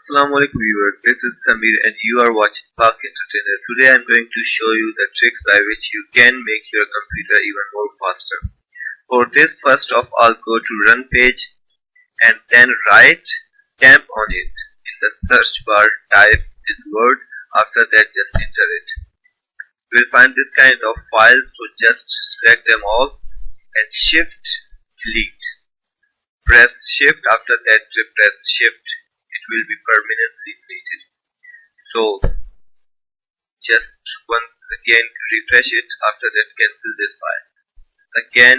Assalamu alaikum viewers, this is Samir and you are watching Park Entertainer. Today I am going to show you the tricks by which you can make your computer even more faster. For this, first of all go to run page and then tap on it. In the search bar type this word, after that just enter it. You will find this kind of file, so just select them all and shift delete. Press shift, after that press shift. It will be permanently deleted. So just once again refresh it, after that cancel this file. Again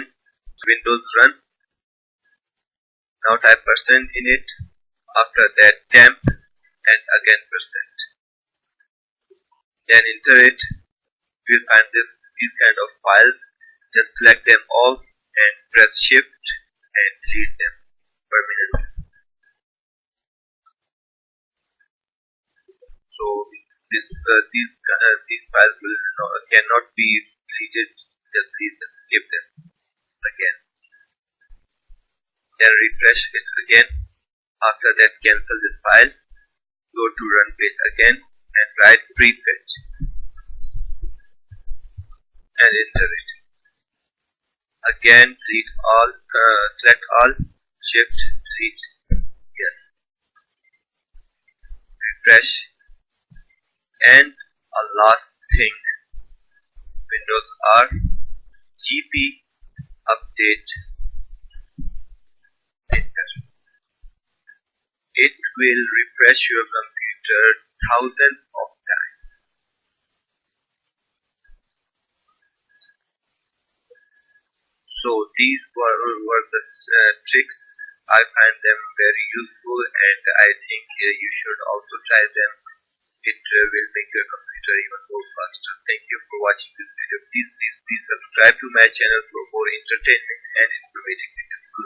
Windows run. Now type percent in it, after that temp and again percent. Then enter it. You will find these kind of files. Just select them all and press shift and delete them permanently. So these files cannot be deleted. Just please skip them again. Then refresh it again. After that cancel this file. Go to run page again and write prefetch and enter it. Again delete all, select all, shift delete. Yes. Refresh. And a last thing, Windows R GP update, enter. It will refresh your computer thousands of times. So these were the tricks. I find them very useful and I think you should also try them. It will make your computer even more faster. Thank you for watching this video. Please subscribe to my channel for more entertainment and informative videos.